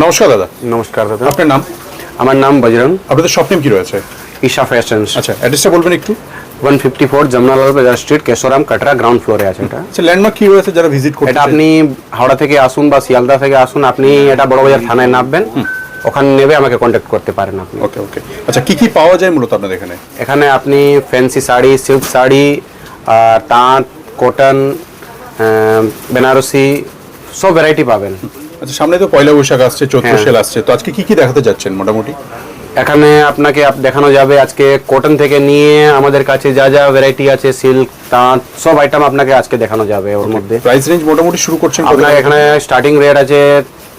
নমস্কার দাদা। নমস্কার দাদা। আপনার নাম? আমার নাম বজরং। আপনাদের শপ নেম কি রয়েছে? ঈশা ফ্যাশনস। আচ্ছা, অ্যাড্রেসটা বলবেন একটু। 154 যমুনালাল বাজার স্ট্রিট, কেশোরাম, কাটরা, গ্রাউন্ড ফ্লোরে আছে এটা। আচ্ছা, ল্যান্ডমার্ক কি রয়েছে যারা ভিজিট করতে এটা আপনি হাওড়া থেকে আসুন বা শিয়ালদা থেকে আসুন, আপনি এটা বড়বাজার থানায় নামবেন, ওখানে নেবে আমাকে কন্ট্যাক্ট করতে পারেন আপনি। ওকে ওকে। আচ্ছা, কি কি পাওয়া যায় মূলত আপনাদের এখানে? এখানে আপনি ফ্যান্সি শাড়ি, সিল্ক শাড়ি, তাঁত, কটন, বেনারসি সব ভ্যারাইটি পাবেন। আচ্ছা, সামনে তো পয়লা বৈশাখ আসছে, চৈত্র সেল আসছে, তো আজকে কি কি দেখাতে যাচ্ছেন মোটামুটি? এখানে আপনাকে দেখানো যাবে আজকে কটন থেকে নিয়ে আমাদের কাছে যা যা ভ্যারাইটি আছে, সিল্ক, তাঁত, সব আইটেম আপনাকে আজকে দেখানো যাবে। ওর মধ্যে প্রাইস রেঞ্জ মোটামুটি শুরু করছেন আপনার এখানে স্টার্টিং রেট আছে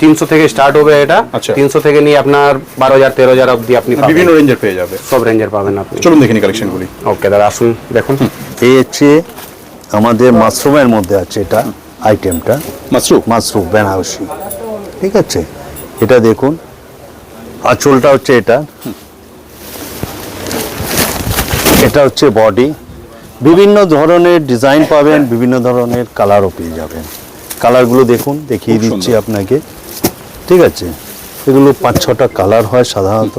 300 থেকে স্টার্ট হবে এটা। আচ্ছা। 300 থেকে নিয়ে আপনার 12,000 13,000 অবধি আপনি পাবেন। বিভিন্ন রেঞ্জের পেয়ে যাবে, সব রেঞ্জের পাবেন আপনি। চলুন দেখে নিই কালেকশনগুলি। ওকে দাদা, আসুন দেখুন। এই হচ্ছে আমাদের মাশরুমের মধ্যে আছে এটা আইটেমটা, মাশরুম বেনারসি, ঠিক আছে। এটা দেখুন, আঁচলটা হচ্ছে এটা, এটা হচ্ছে বডি, বিভিন্ন ধরনের ডিজাইন পাবেন, বিভিন্ন ধরনের কালারও পেয়ে যাবেন। কালারগুলো দেখুন, দেখিয়ে খুব দিচ্ছি সুন্দর। আপনাকে, ঠিক আছে। এগুলো 5-6টা কালার হয় সাধারণত,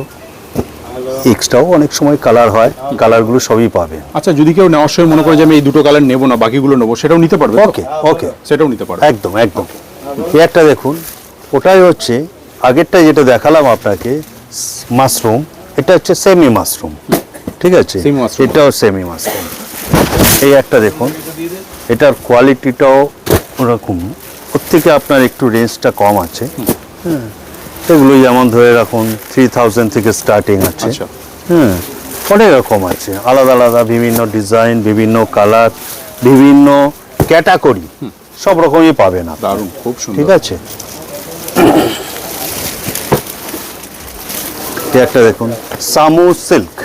এক্সট্রাও অনেক সময় কালার হয়, কালারগুলো সবই পাবেন। আচ্ছা, যদি কেউ নেওয়ার সময় মনে করে যে আমি এই দুটো কালার নেবো না, বাকিগুলো নেবো, সেটাও নিতে পারবে? ওকে ওকে, সেটাও নিতে পারবে, একদম একদম। এই একটা দেখুন, ওটাই হচ্ছে আগেরটা যেটা দেখালাম আপনাকে মাশরুম, এটা হচ্ছে সেমি মাশরুম, ঠিক আছে। Semi mushroom। এটাও সেমি মাশরুম। এই একটা দেখুন, এটার কোয়ালিটিটাও ওরকম, ওর থেকে আপনার একটু রেঞ্জটা কম আছে। হ্যাঁ, এগুলো যেমন ধরে রাখুন 3000 থেকে স্টার্টিং আছে। আচ্ছা। হ্যাঁ, অনেক রকম আছে, আলাদা আলাদা বিভিন্ন ডিজাইন, বিভিন্ন কালার, বিভিন্ন ক্যাটাগরি, সব রকমই পাবেন আপনি। দারুণ, খুব সুন্দর। ঠিক আছে। একটা দেখুন সামু সিল্ক,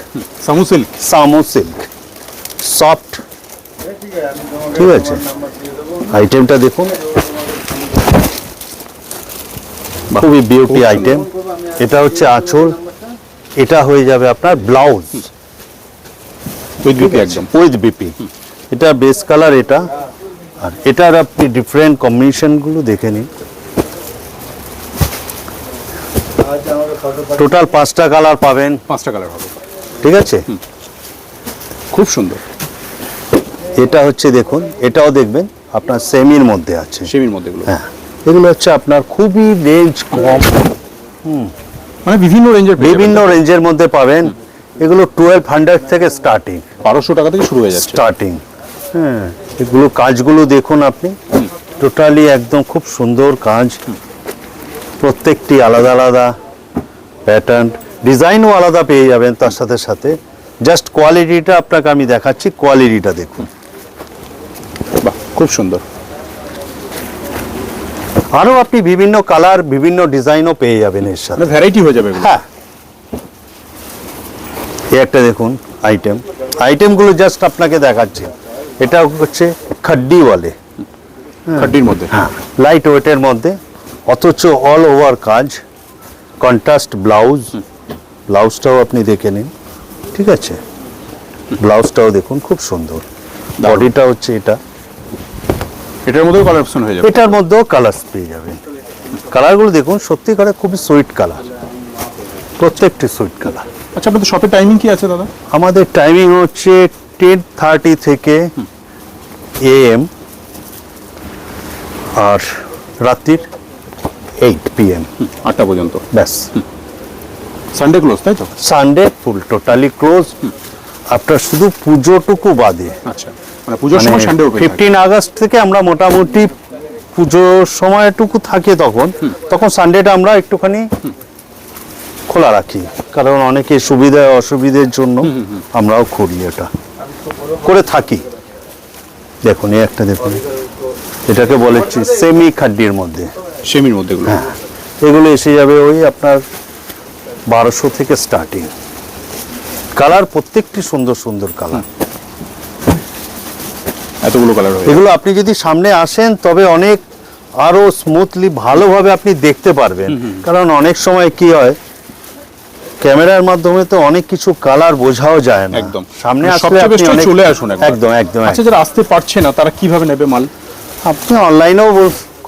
সামু সিল্ক সফট, ঠিক আছে। আইটেমটা দেখুন, খুবই বিউটি আইটেম। এটা হচ্ছে আঁচল, এটা হয়ে যাবে আপনার ব্লাউজ একদম উইথ বিপি। এটা বেস কালার এটা, আর এটার আপনি ডিফারেন্ট কম্বিনেশনগুলো দেখে নিন। টোটাল 5টা কালার পাবেন, 5টা কালার হবে, ঠিক আছে। খুব সুন্দর। এটা হচ্ছে দেখুন, এটাও দেখবেন আপনার সেমির মধ্যে আছে। সেমির মধ্যে এগুলো, হ্যাঁ, এগুলো হচ্ছে আপনার খুবই রেঞ্জ কম, মানে বিভিন্ন রেঞ্জের, বিভিন্ন রেঞ্জের মধ্যে পাবেন। এগুলো 1200 থেকে স্টার্টিং, 1200 টাকা থেকে শুরু হয়ে যাচ্ছে স্টার্টিং। হ্যাঁ, এগুলো কাজগুলো দেখুন আপনি, টোটালি একদম খুব সুন্দর কাজ, প্রত্যেকটি আলাদা আলাদা প্যাটার্ন, ডিজাইনও আলাদা পেয়ে যাবেন তার সাথে সাথে। জাস্ট কোয়ালিটিটা আপনাকে আমি দেখাচ্ছি, কোয়ালিটিটা দেখুন। বাহ, খুব সুন্দর। আরও আপনি বিভিন্ন কালার, বিভিন্ন ডিজাইনও পেয়ে যাবেন এর সাথে, মানে ভ্যারাইটি হয়ে যাবে এগুলো। হ্যাঁ। এই একটা দেখুন আইটেমগুলো জাস্ট আপনাকে দেখাচ্ছি। এটা হচ্ছে খাড্ডি ওয়ালে, খাড্ডির মধ্যে, হ্যাঁ, লাইট ওয়েটের মধ্যে, অথচ অল ওভার কাজ, কন্ট্রাস্ট ব্লাউজ, ব্লাউজটাও আপনি দেখে নিন, ঠিক আছে। ব্লাউজটাও দেখুন খুব সুন্দর, বডিটা হচ্ছে এটা, এটার মধ্যেও কালার অপশন হয়ে যাবে। এটার মধ্যেও কালার পেয়ে যাবেন। কালারগুলো দেখুন, সত্যিকারে খুবই সুইট কালার, প্রত্যেকটি সুইট কালার। আচ্ছা, আপনাদের শপের টাইমিং কি আছে দাদা? আমাদের টাইমিং হচ্ছে 10:30 থেকে AM, আর রাত্রির 8 PM, 8টা পর্যন্ত। ব্যাস। সানডে ক্লোজ, তাই তো? সানডে ফুল টোটালি ক্লোজ, আপনার শুধু পুজোটুকু বাদে। আচ্ছা, মানে পুজোর সময় সানডে ওপেন। 15 আগস্ট থেকে আমরা মোটামুটি পুজোর সময়টুকু থাকে, তখন সানডেটা আমরা একটুখানি খোলা রাখি, কারণ অনেকে সুবিধা অসুবিধের জন্য আমরাও করি, এটা করে থাকি। দেখুন এই একটা দেখুন, এটাকে বলেছি সেমি খাড্ডির মধ্যে, সেমির মধ্যে এগুলো। হ্যাঁ, এগুলো এসে যাবে ওই আপনার 1200 থেকে স্টার্টিং। কালার প্রত্যেকটি সুন্দর সুন্দর কালার, এতগুলো কালার হয়। এগুলো আপনি যদি সামনে আসেন তবে অনেক আরো স্মুথলি ভালোভাবে আপনি দেখতে পারবেন। কারণ অনেক সময় কি হয়, ক্যামেরার মাধ্যমে তো অনেক কিছু কালার বোঝাও যায় না, একদম সামনে আসলে সবচেয়ে আপনি বেস্ট অনেক চলে আসুন একবার। একদম একদম। আচ্ছা, যারা আসতে পারছে না তারা কিভাবে নেবে মাল? আপনি অনলাইনেও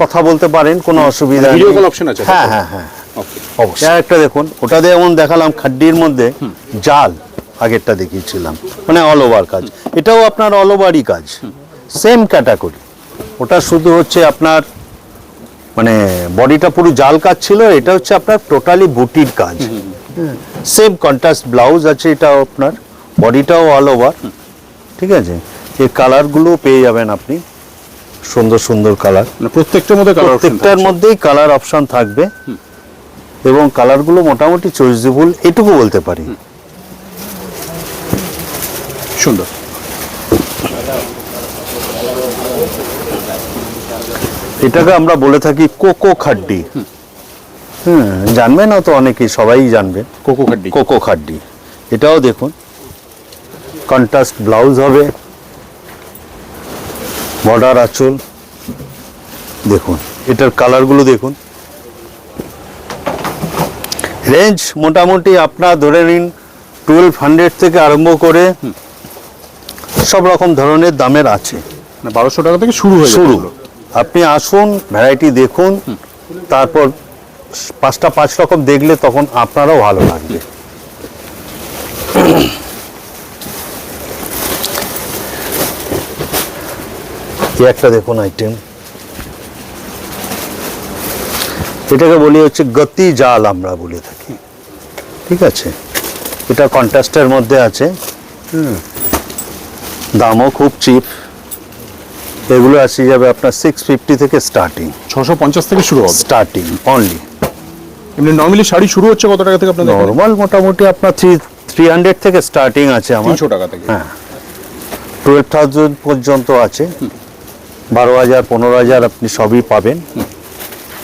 কথা বলতে পারেন, কোনো অসুবিধা নেই। ভিডিও কল অপশন আছে? হ্যাঁ হ্যাঁ হ্যাঁ, ওকে অবশ্যই একটা দেখুন, ওটা যেমন দেখালাম খাড্ডির মধ্যে জাল, আগেরটা দেখিয়েছিলাম, মানে অল ওভার কাজ। এটাও আপনার অল ওভারই কাজ, সেম ক্যাটাগরি। ওটা শুধু হচ্ছে আপনার মানে বডিটা পুরো জাল কাজ ছিল, এটা হচ্ছে আপনার টোটালি বুটির কাজ। সেম কন্ট্রাস্ট ব্লাউজ আছে, এটাও আপনার বডিটাও অল ওভার। ঠিক আছে, এই কালারগুলো পেয়ে যাবেন আপনি, সুন্দর সুন্দর কালার, মানে প্রত্যেকটার মধ্যে কালার প্রত্যেকটার মধ্যেই কালার অপশন থাকবে এবং কালারগুলো মোটামুটি চয়েসেবল, এটুকু বলতে পারি। সুন্দর। এটাকে আমরা বলে থাকি কোকো খাড্ডি। জানবে না তো অনেকেই, সবাই জানবে কোকো খাড্ডি। কোকো খাড্ডি। এটাও দেখুন কন্ট্রাস্ট ব্লাউজ হবে, বর্ডার আঁচল দেখুন, এটার কালারগুলো দেখুন। রেঞ্জ মোটামুটি আপনার ধরে নিন 1200 থেকে আরম্ভ করে সব রকম ধরনের দামের আছে। মানে 1200 টাকা থেকে শুরু হয়ে শুরু। যাবে। আপনি আসুন, ভ্যারাইটি দেখুন, তারপর 5 রকম দেখলে তখন আপনারও ভালো লাগবে। এই একটা দেখুন আইটেম, এটাকে বলি হচ্ছে গতি জাল আমরা বলে থাকি। ঠিক আছে, এটা কন্ট্রাস্টের মধ্যে আছে, দামও খুব চিপ। এগুলো আসে যাবে আপনার 650 থেকে স্টার্টিং, 650 থেকে শুরু হবে স্টার্টিং অনলি। এমনি নরমালি শাড়ি শুরু হচ্ছে কত টাকা থেকে আপনাদের? নর্মাল মোটামুটি আপনার 300 থেকে স্টার্টিং আছে আমার। 300 টাকা থেকে। হ্যাঁ, 12,000 পর্যন্ত আছে, 12,000 15,000 আপনি সবই পাবেন,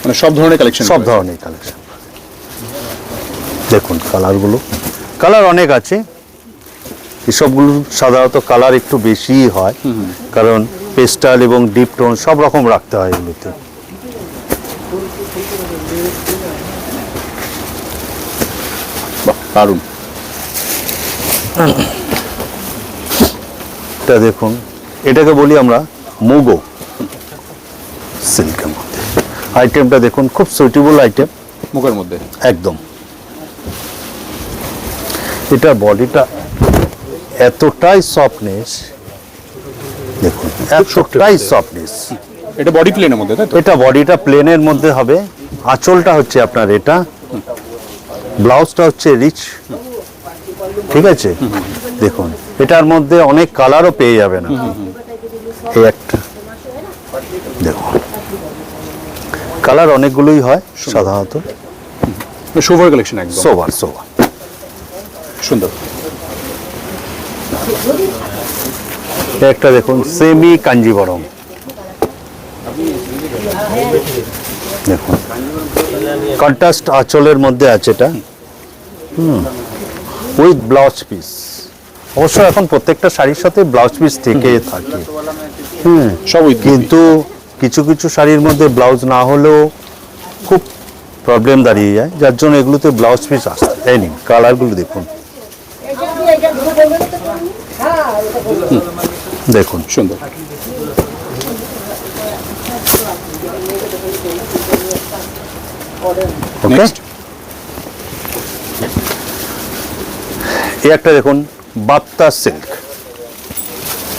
মানে সব ধরনের কালেকশন। সব ধরনের কালেকশন। দেখুন কালারগুলো, কালার অনেক আছে, এসবগুলো সাধারণত কালার একটু বেশিই হয়, কারণ পেস্টাল এবং ডিপ টোন সব রকম রাখতে হয় এগুলোতে। বাহ, দারুণ। এটা দেখুন, এটাকে বলি আমরা মুগো সিল্কের মধ্যে। আইটেমটা দেখুন, খুব সুইটেবল আইটেম, মুখের মধ্যে একদম। এটা বডিটা এতটাই সফটনেস, দেখুন এতটাই সফটনেস। এটা বডি প্লেনের মধ্যে, তাই তো? এটা বডিটা প্লেনের মধ্যে হবে, আঁচলটা হচ্ছে আপনার এটা, ব্লাউজটা হচ্ছে রিচ। ঠিক আছে, দেখুন এটার মধ্যে অনেক কালারও পেয়ে যাবেন আপনি। এই একটা দেখুন, কালার অনেকগুলোই হয় সাধারণত, সোভার কালেকশন একদম সোভার সোভার। সুন্দর। একটা দেখুন সেমি কাঞ্জিবরম, দেখুন কন্ট্রাস্ট আঁচলের মধ্যে আছে এটা, উইথ ব্লাউজ পিস। অবশ্য এখন প্রত্যেকটা শাড়ির সাথে ব্লাউজ পিস থেকে থাকে, সব উইথ কিন্তু কিছু কিছু শাড়ির মধ্যে ব্লাউজ না হলেও খুব প্রবলেম দাঁড়িয়ে যায়, যার জন্য এগুলোতে ব্লাউজ পিস আসছে। এই নিন কালারগুলো দেখুন, দেখুন সুন্দর। ওকে। Next. এই একটা দেখুন বাপ্তা সিল্ক,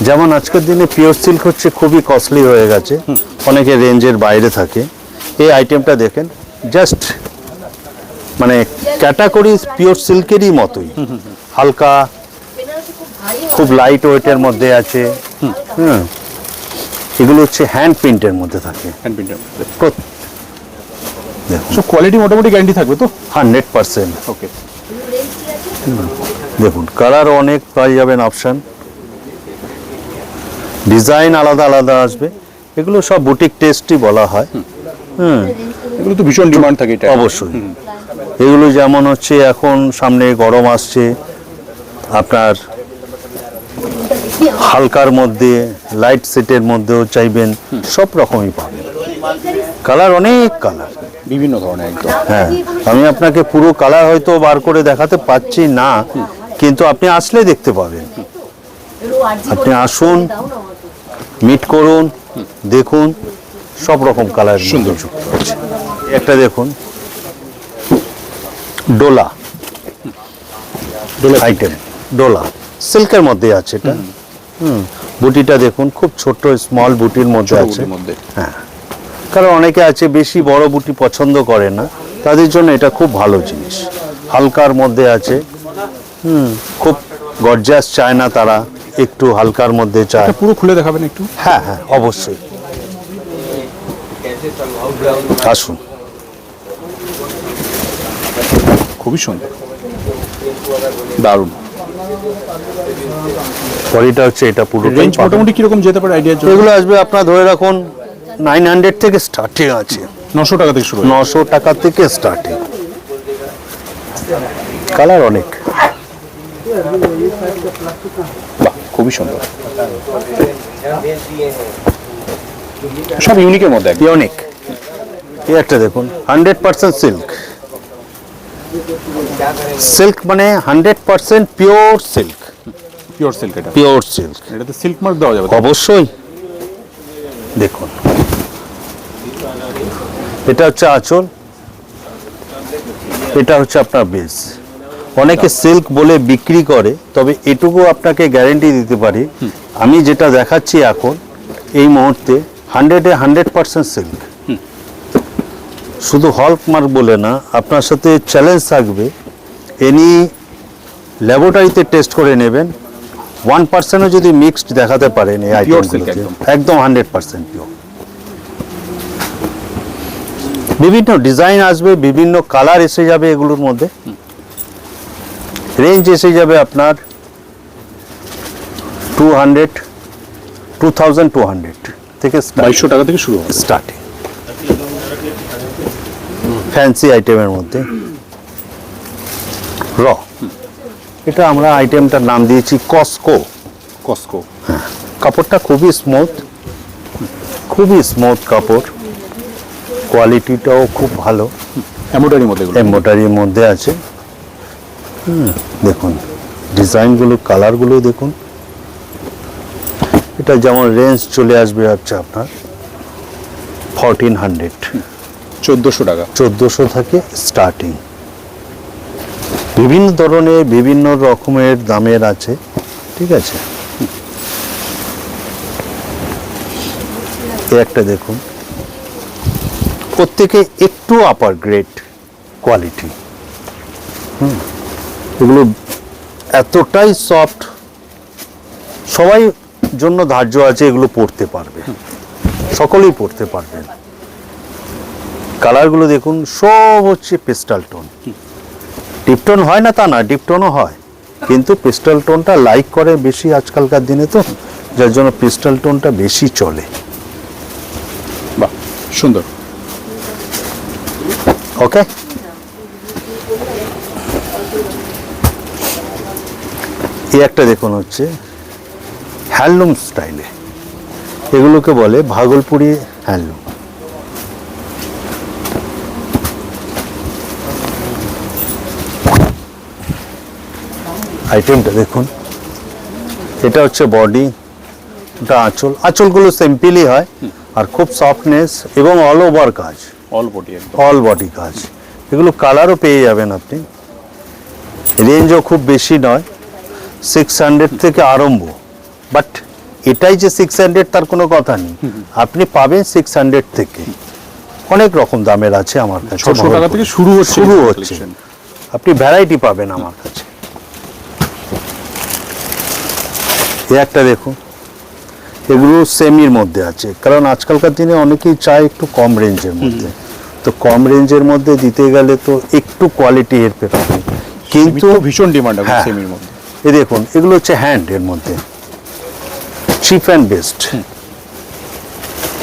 যেমন আজকের দিনে পিওর সিল্ক হচ্ছে খুবই কস্টলি হয়ে গেছে, অনেকে রেঞ্জের বাইরে থাকে। এই আইটেমটা দেখেন, জাস্ট মানে ক্যাটাগরি পিওর সিল্কেরই মতোই, হালকা খুব লাইট ওয়েটের মধ্যে আছে। এগুলো হচ্ছে হ্যান্ড প্রিন্টের মধ্যে থাকে, হ্যান্ড প্রিন্টার। দেখুন সব কোয়ালিটি মোটামুটি গ্যারান্টি থাকবে তো? 100%। ওকে। দেখুন কালার অনেক পাওয়া যাবেন অপশন, ডিজাইন আলাদা আলাদা আসবে, এগুলো সব বুটিক টেস্টই বলা হয়। এগুলো তো ভীষণ ডিমান্ড থাকে এটা। অবশ্যই এগুলো যেমন হচ্ছে এখন সামনে গরম আসছে, আপনার হালকার মধ্যে লাইট সেটের মধ্যেও চাইবেন, সব রকমই পাবেন। কালার অনেক কালার, বিভিন্ন ধরনের একদম। হ্যাঁ আমি আপনাকে পুরো কালার হয়তো বার করে দেখাতে পাচ্ছি না, কিন্তু আপনি আসলে দেখতে পাবেন। আপনি আসুন, মিট করুন, দেখুন, সব রকম কালার সুন্দর। একটা দেখুন ডোলা ডোলা আইটেম, ডোলা সিল্কের মধ্যে আছে এটা। বুটিটা দেখুন খুব ছোট স্মল বুটির মধ্যে আছে। বুটির মধ্যে। হ্যাঁ, কারণ অনেকে আছে বেশি বড় বুটি পছন্দ করে না, তাদের জন্য এটা খুব ভালো জিনিস। হালকার মধ্যে আছে, খুব গর্জাস চায় না তারা, একটু হালকার মধ্যে চায়। এটা পুরো খুলে দেখাবেন একটু। হ্যাঁ হ্যাঁ অবশ্যই, আসুন। খুবই সুন্দর, দারুণ। বডিটা হচ্ছে এটা পুরো রেঞ্জ মোটামুটি কিরকম যেতে পারে আইডিয়া? এগুলো আসবে আপনার ধরে রাখুন 900 থেকে স্টার্টিং আছে, 900 টাকা থেকে শুরু হয়। 900 টাকা থেকে স্টার্টিং। কালার অনেক, বাহ খুবই সুন্দর, সব ইউনিকের মধ্যে একদম। ইউনিক। এই একটা দেখুন 100% সিল্ক, সিল্ক মানে 100% পিওর সিল্ক, পিওর সিল্ক। এটা পিওর সিল্ক এটাতে সিল্ক মার্ক দেওয়া যাবে তো? অবশ্যই। দেখুন এটা হচ্ছে আঁচল, এটা হচ্ছে আপনার বেস। অনেকে সিল্ক বলে বিক্রি করে, তবে এটুকু আপনাকে গ্যারেন্টি দিতে পারি, আমি যেটা দেখাচ্ছি এখন এই মুহূর্তে 100% সিল্ক। শুধু হলমার্ক বলে না, আপনার সাথে চ্যালেঞ্জ থাকবে, এনি ল্যাবরেটরিতে টেস্ট করে নেবেন, 1%ও যদি মিক্সড দেখাতে পারেন এই আইটেমগুলোতে, একদম 100% পিওর। বিভিন্ন ডিজাইন আসবে, বিভিন্ন কালার এসে যাবে এগুলোর মধ্যে। রেঞ্জ এসে যাবে আপনার 2200 থেকে 2200 টাকা থেকে শুরু হবে স্টার্টিং। ফ্যান্সি আইটেমের মধ্যে র, এটা আমরা আইটেমটার নাম দিয়েছি কসকো। কসকো। কাপড়টা খুবই স্মুথ, খুবই স্মুথ কাপড়, কোয়ালিটিটাও খুব ভালো, এমব্রয়ডারির মধ্যে এগুলো। এমব্রয়ডারির মধ্যে আছে। দেখুন ডিজাইনগুলো, কালারগুলো দেখুন। এটা যেমন রেঞ্জ চলে আসবে হচ্ছে আপনার 1400, 1400 টাকা। 1400 থেকে স্টার্টিং। বিভিন্ন ধরনের বিভিন্ন রকমের দামের আছে, ঠিক আছে। এই একটা দেখুন, প্রত্যেকে একটু আপার গ্রেড কোয়ালিটি। এগুলো এতটাই সফট, সবাই জন্য ধার্য আছে, এগুলো পড়তে পারবে, সকলেই পড়তে পারবেন। কালারগুলো দেখুন, সব হচ্ছে পেস্টাল টোন। ডিপ টোন হয় না তা না, ডিপ টোনও হয়, কিন্তু পেস্টাল টোনটা লাইক করে বেশি আজকালকার দিনে, তো যার জন্য পেস্টাল টোনটা বেশি চলে। বাহ সুন্দর। ওকে, এই একটা দেখুন হচ্ছে হ্যান্ডলুম স্টাইলে, এগুলোকে বলে ভাগলপুরি হ্যান্ডলুম। আইটেমটা দেখুন, এটা হচ্ছে বডি, এটা আঁচল। আঁচলগুলো সিম্পলই হয় আর খুব সফটনেস এবং অল ওভার কাজ, অল বডি একদম। অল বডি কাজ। এগুলো কালারও পেয়ে যাবেন আপনি। রেঞ্জও খুব বেশি নয়, 600 থেকে আরম্ভ। বাট এটাই যে 600 তার কোনো কথা নেই, আপনি পাবেন 600 থেকে। অনেক রকম দামের আছে আমার কাছে, 600 টাকা থেকে শুরু হচ্ছে। শুরু হচ্ছে, আপনি ভ্যারাইটি পাবেন আমার কাছে। এই একটা দেখুন, এগুলো সেমির মধ্যে আছে, কারণ আজকালকার দিনে অনেকেই চায় একটু কম রেঞ্জের মধ্যে, তো কম রেঞ্জের মধ্যে দিতে গেলে তো একটু কোয়ালিটি এর পেতে হবে, কিন্তু ভীষণ ডিমান্ড আছে হ্যাঁ, সেমির মধ্যে। এই দেখুন এগুলো হচ্ছে হ্যান্ড এর মধ্যে, চিপ অ্যান্ড বেস্ট।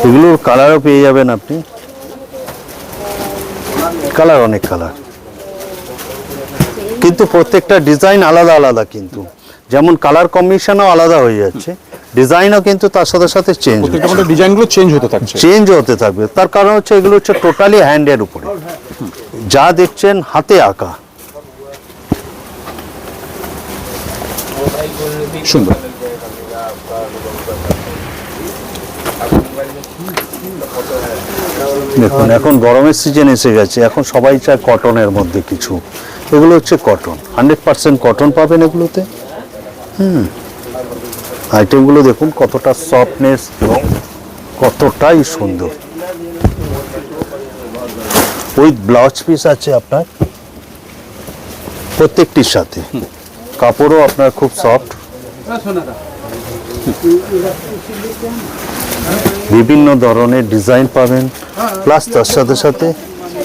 এগুলোর কালারও পেয়ে যাবেন আপনি, কালার অনেক কালার, কিন্তু প্রত্যেকটা ডিজাইন আলাদা আলাদা, কিন্তু যেমন কালার কম্বিনেশনও আলাদা হয়ে যাচ্ছে, ডিজাইনও কিন্তু তার সাথে সাথে চেঞ্জ প্রত্যেকটা মধ্যে ডিজাইনগুলো চেঞ্জ হতে থাকছে। চেঞ্জ হতে থাকবে। তার কারণ হচ্ছে এগুলো হচ্ছে টোটালি হ্যান্ডের উপরে, যা দেখছেন হাতে আঁকা। সুন্দর। দেখুন এখন গরমের সিজন এসে গেছে, এখন সবাই চায় কটনের মধ্যে কিছু। এগুলো হচ্ছে কটন, 100% কটন পাবেন এগুলোতে। আইটেমগুলো দেখুন কতটা সফটনেস এবং কতটাই সুন্দর। উইথ ব্লাউজ পিস আছে আপনার প্রত্যেকটির সাথে। কাপড়ও আপনার খুব সফট, বিভিন্ন ধরনের ডিজাইন পাবেন, প্লাস তার সাথে সাথে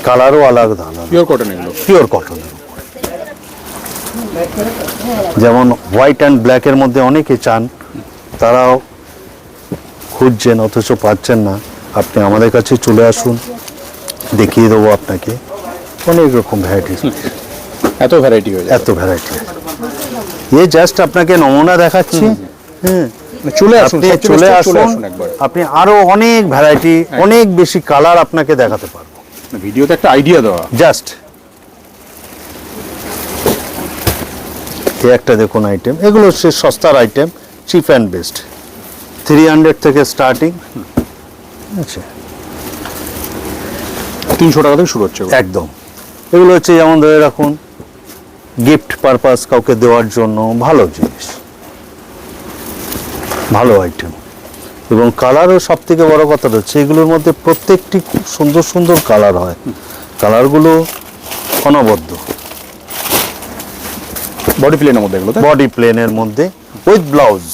কালারও আলাদা আলাদা। পিওর কটন এগুলো। পিওর কটন, যেমন হোয়াইট অ্যান্ড ব্ল্যাকের মধ্যে অনেকে চান, তারাও খুঁজছেন অথচ পাচ্ছেন না। আপনি আমাদের কাছে চলে আসুন, দেখিয়ে দেবো আপনাকে অনেক রকম ভ্যারাইটিস। এত ভ্যারাইটি হয়ে যায়। এত ভ্যারাইটি, এ জাস্ট আপনাকে নমুনা দেখাচ্ছি। চলে আসুন, আপনি সবচেয়ে চলে best আসুন, একবার। আপনি আরো অনেক ভ্যারাইটি, অনেক বেশি কালার আপনাকে দেখাতে পারবো। ভিডিওতে একটা আইডিয়া দেওয়া। জাস্ট একটা দেখুন আইটেম, এগুলো হচ্ছে সস্তার আইটেম, চিপ অ্যান্ড বেস্ট, 300 থেকে স্টার্টিং। আচ্ছা, 300 টাকা থেকে শুরু হচ্ছে এগুলো। একদম। এগুলো হচ্ছে যেমন ধরে রাখুন গিফট পারপাস, কাউকে দেওয়ার জন্য ভালো জিনিস, ভালো আইটেম। এবং কালারও সব থেকে বড় কথা হচ্ছে এগুলোর মধ্যে প্রত্যেকটি খুব সুন্দর সুন্দর কালার হয়, কালারগুলো অনবদ্য। বডি প্লেনের মধ্যে এগুলো, বডি প্লেনের মধ্যে উইথ ব্লাউজ।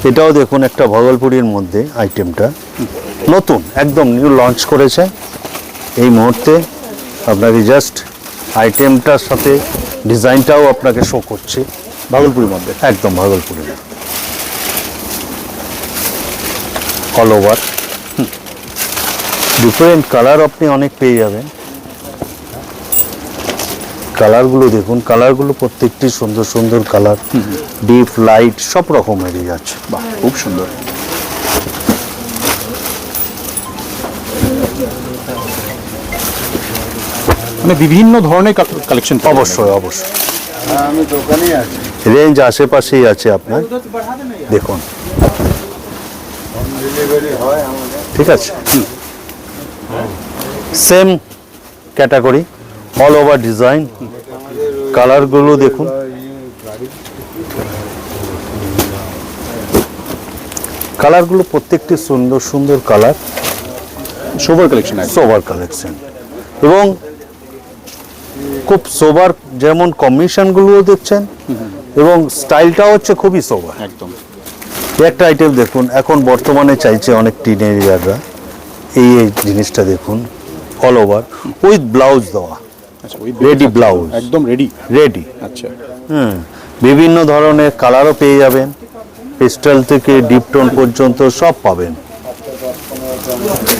এটাও দেখুন একটা ভগলপুরীর মধ্যে আইটেমটা, নতুন একদম নিউ লঞ্চ করেছে এই মুহূর্তে। আপনাকে জাস্ট আইটেমটার সাথে ডিজাইনটাও আপনাকে শো করছে, ভাগলপুরের মধ্যে। একদম ভাগলপুরের অল ওভার। ডিফারেন্ট কালার আপনি অনেক পেয়ে যাবেন। কালারগুলো দেখুন, কালারগুলো প্রত্যেকটি সুন্দর সুন্দর কালার, ডিপ লাইট সব রকমেরই আছে। বাহ, খুব সুন্দর। মানে বিভিন্ন ধরনের কালেকশন। অবশ্যই অবশ্যই, রেঞ্জ আশেপাশেই আছে আপনার, দেখুন। ঠিক আছে, same category, all over design. কালারগুলো দেখুন, কালারগুলো প্রত্যেকটি সুন্দর সুন্দর colour, sober collection. Sober collection এবং খুব সোভার, যেমন কম্বিনেশনগুলোও দেখছেন এবং স্টাইলটাও হচ্ছে খুবই সোভার একদম। একটা আইটেম দেখুন, এখন বর্তমানে চাইছে অনেক টিনেজাররা, এই জিনিসটা দেখুন, অল ওভার উইথ ব্লাউজ দেওয়া, আচ্ছা, ওই রেডি ব্লাউজ, একদম রেডি। রেডি। আচ্ছা, বিভিন্ন ধরনের কালারও পেয়ে যাবেন, পেস্টেল থেকে ডিপ টোন পর্যন্ত সব পাবেন।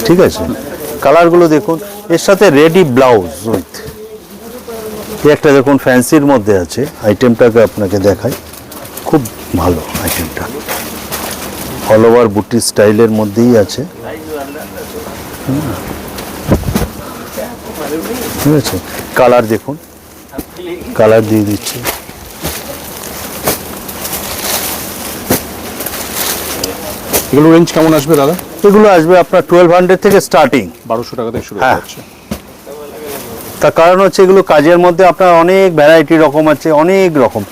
ঠিক আছে, কালারগুলো দেখুন, এর সাথে রেডি ব্লাউজ উইথ। একটা দেখুন ফ্যান্সির মধ্যে আছে, আইটেমটাকে আপনাকে দেখাই, খুব ভালো আইটেমটা, অল ওভার বুটি স্টাইলের মধ্যেই আছে। ঠিক আছে, কালার দেখুন, কালার দিয়ে দিচ্ছি। এগুলো রেঞ্জ কেমন আসবে দাদা? এগুলো আসবে আপনার 1200 থেকে স্টার্টিং, 1200 টাকা থেকে শুরু হ্যাঁ। হচ্ছে। তার কারণ হচ্ছে এগুলো কাজের মধ্যে আপনার অনেক ভ্যারাইটি রকম আছে, অনেক রকম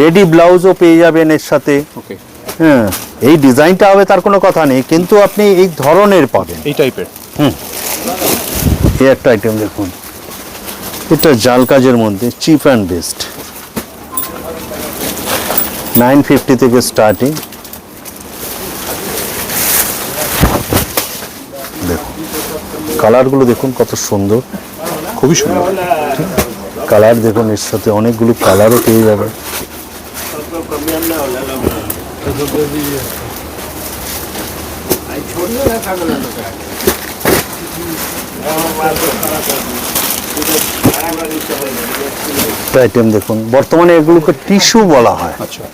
রেডি ব্লাউজও পেয়ে যাবেন এর সাথে। ওকে, হ্যাঁ, এই ডিজাইনটা হবে তার কোনো কথা নেই, কিন্তু আপনি এই ধরনের পাবেন। এই টাইপের। এই একটা আইটেম দেখুন, এটা জাল কাজের মধ্যে চিপ অ্যান্ড বেস্ট, 950 থেকে স্টার্টিং। দেখুন কালারগুলো দেখুন কত সুন্দর, খুবই সুন্দর। কালার দেখুন, এর সাথে অনেকগুলো কালারও পেয়ে যাবে। আইটেম দেখুন, বর্তমানে এগুলোকে টিস্যু বলা হয়, আচ্ছা,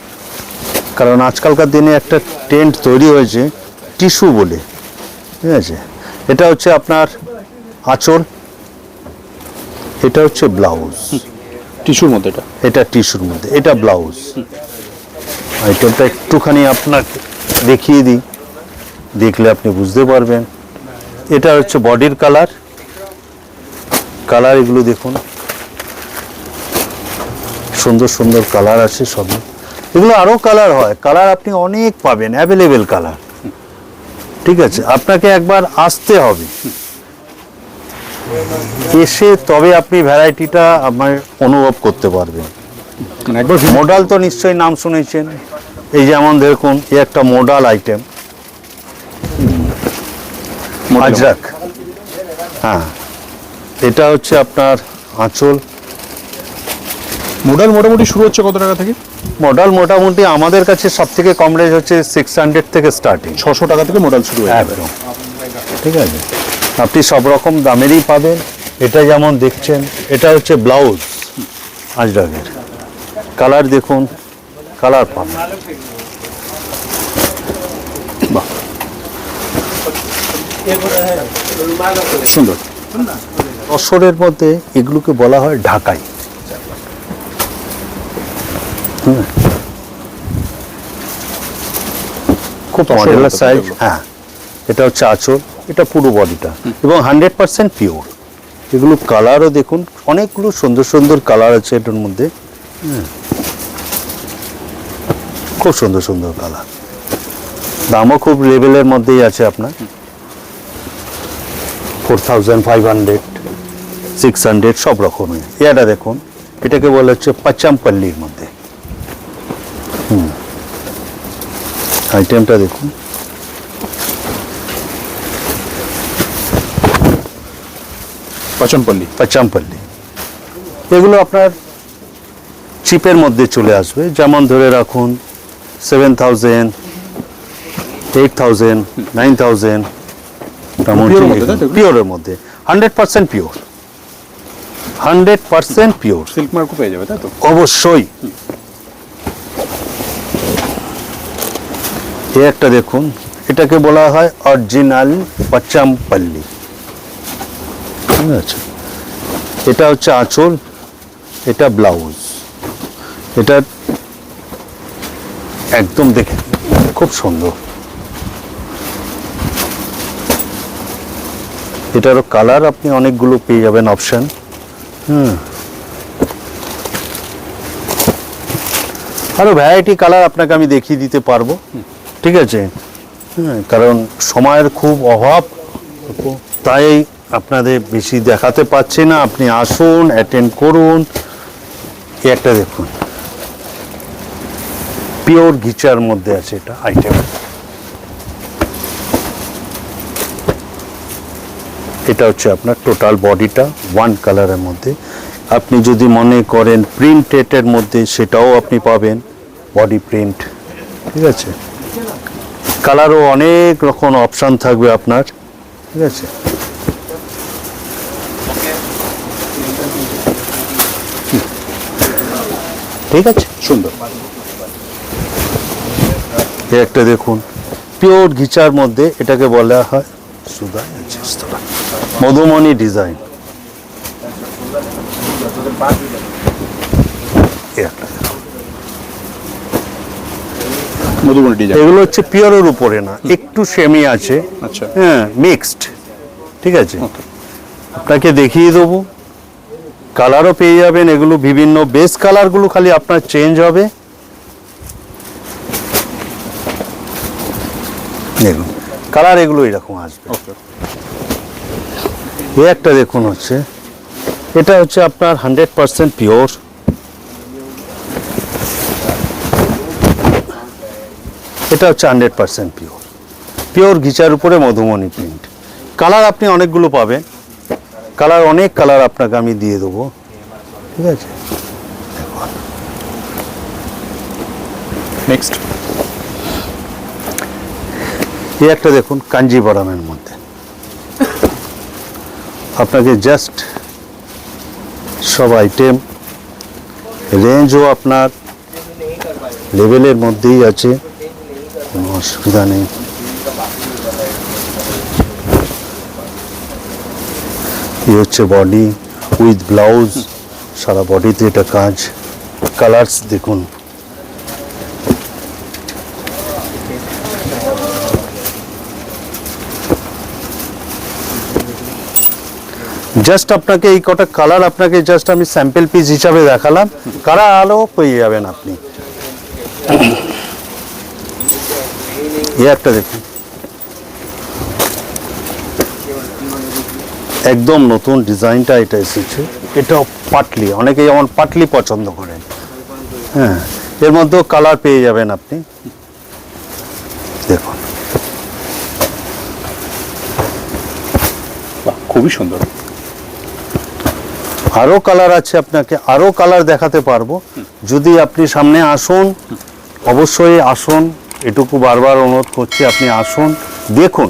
কারণ আজকালকার দিনে একটা ট্রেন্ড তৈরি হয়েছে টিস্যু বলে। ঠিক আছে, এটা হচ্ছে আপনার আঁচল, এটা হচ্ছে ব্লাউজ, টিস্যুর মধ্যে এটা। এটা টিস্যুর মধ্যে, এটা ব্লাউজ। আইটেমটা একটুখানি আপনাকে দেখিয়ে দিই, দেখলে আপনি বুঝতে পারবেন। এটা হচ্ছে বডির কালার, এগুলো দেখুন সুন্দর সুন্দর কালার আছে সবই। এগুলো আরো কালার হয়, কালার আপনি অনেক পাবেন, অ্যাভেলেবেল কালার। ঠিক আছে, আপনাকে একবার আসতে হবে, এসে তবে আপনি ভ্যারাইটিটা আপনার অনুভব করতে পারবেন। মানে একবার মডাল তো নিশ্চয়ই নাম শুনেছেন, এই যেমন দেখুন এই একটা মডাল আইটেম আজরাক। হ্যাঁ, এটা হচ্ছে আপনার আঁচল। মডেল মোটামুটি শুরু হচ্ছে কত টাকা থেকে? মডেল মোটামুটি আমাদের কাছে সব থেকে কম রেঞ্জ হচ্ছে 600 থেকে স্টার্টিং। 600 টাকা থেকে মডেল শুরু হয়ে যাবে। একদম ঠিক আছে, আপনি সব রকম দামেরই পাবেন। এটা যেমন দেখছেন, এটা হচ্ছে ব্লাউজ আজরাকের। কালার দেখুন, কালার পাবেন। বাহ, সুন্দর। তসরের মধ্যে এগুলোকে বলা হয় ঢাকাই। খুব মডেলার সাইজ। হ্যাঁ, এটা হচ্ছে আঁচল, এটা পুরো বডিটা এবং 100% পিওর। এগুলো কালারও দেখুন, অনেকগুলো সুন্দর সুন্দর কালার আছে এটার মধ্যে। খুব সুন্দর সুন্দর কালার, দামও খুব লেভেলের মধ্যেই আছে আপনার। 4500, 600 সব রকমের। এটা দেখুন, এটাকে বলা হচ্ছে পাচামপল্লির মধ্যে। আইটেমটা দেখুন, পাচামপল্লি। এগুলো আপনার চিপের মধ্যে চলে আসবে, যেমন ধরে রাখুন 7000, 8000, 9000। পিওরের মধ্যে 100% পিওর, 100% পিওর। সিল্ক মার্কও পেয়ে যাবে, তাই তো? অবশ্যই। এই একটা দেখুন, এটাকে বলা হয় অরিজিনাল পাচামপল্লি। ঠিক আছে, এটা হচ্ছে আঁচল, এটা ব্লাউজ। এটা একদম দেখে খুব সুন্দর। এটারও কালার আপনি অনেকগুলো পেয়ে যাবেন, অপশন। আরো ভ্যারাইটি কালার আপনাকে আমি দেখিয়ে দিতে পারবো। ঠিক আছে, কারণ সময়ের খুব অভাব, তাই আপনাদের বেশি দেখাতে পাচ্ছি না। আপনি আসুন, অ্যাটেন্ড করুন। এই একটা দেখুন, পিওর ঘিচার মধ্যে আছে এটা আইটেম। এটা হচ্ছে আপনার টোটাল বডিটা ওয়ান কালারের মধ্যে। আপনি যদি মনে করেন প্রিন্টেডের মধ্যে, সেটাও আপনি পাবেন, বডি প্রিন্ট। ঠিক আছে, কালারও অনেক রকম অপশান থাকবে আপনার। ঠিক আছে, ঠিক আছে, সুন্দর। এই একটা দেখুন, পিওর ঘিচার মধ্যে, এটাকে বলা হয় সুদা মধুমণি ডিজাইন। মধুবনী ডিজাইন। এগুলো হচ্ছে পিওরের উপরে না, একটু সেমি আছে। আচ্ছা, হ্যাঁ, মিক্সড। ঠিক আছে, আপনাকে দেখিয়ে দেবো, কালারও পেয়ে যাবেন। এগুলো বিভিন্ন বেস কালারগুলো খালি আপনার চেঞ্জ হবে। দেখুন কালার এগুলো এরকম আসবে। ওকে। এই একটা দেখুন, হচ্ছে এটা হচ্ছে আপনার 100% পিওর। এটা হচ্ছে 100% পিওর, পিওর ঘিচার উপরে মধুমণি প্রিন্ট। কালার আপনি অনেকগুলো পাবেন, কালার অনেক কালার আপনাকে আমি দিয়ে দেবো। ঠিক আছে, নেক্সট। এই একটা দেখুন, কাঞ্জিবরমের মধ্যে। আপনাকে জাস্ট সব আইটেম রেঞ্জও আপনার লেভেলের মধ্যেই আছে, কোনো অসুবিধা নেই। এই হচ্ছে বডি উইথ ব্লাউজ, সারা বডিতে এটা কাজ। কালার্স দেখুন, জাস্ট আপনাকে এই কটা কালার আপনাকে জাস্ট আমি স্যাম্পল পিস হিসাবে দেখালাম, কারা আলো পেয়ে যাবেন আপনি। এই একটা দেখুন, একদম নতুন ডিজাইনটা এটা এসেছে। এটা পাটলি, অনেকে যেমন পাটলি পছন্দ করেন, হ্যাঁ, এর মধ্যেও কালার পেয়ে যাবেন আপনি। দেখুন, বাহ, খুবই সুন্দর। আরো কালার আছে, আপনাকে আরো কালার দেখাতে পারবো যদি আপনি সামনে আসুন। অবশ্যই আসুন, এটুকু বারবার অনুরোধ করছি, আপনি আসুন, দেখুন,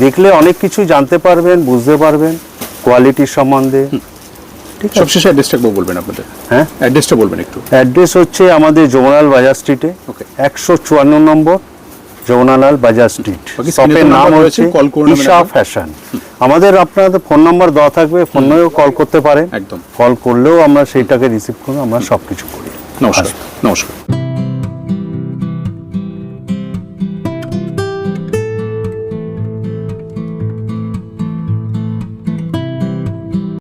দেখলে অনেক কিছু জানতে পারবেন, বুঝতে পারবেন কোয়ালিটির সম্বন্ধে। ঠিক আছে, সবশেষে অ্যাড্রেসটা একবার বলবেন আপনাদের। হ্যাঁ, অ্যাড্রেসটা বলবেন একটু। অ্যাড্রেস হচ্ছে আমাদের যমুনালাল বাজার স্ট্রিটে, Okay. 154 নম্বর যমুনালাল বাজার স্ট্রিট। বাকি শপের screen এ তো নাম নাম্বার হচ্ছে রয়েছে, call করে নেবেন ঈশা একবার। ফ্যাশন। আমাদের আপনাদের ফোন নাম্বার দেওয়া থাকবে, ফোনেও কল করতে পারেন। একদম। কল করলেও আমরা সেইটাকে রিসিভ করে আমরা সবকিছু করি। নমস্কার। নমস্কার।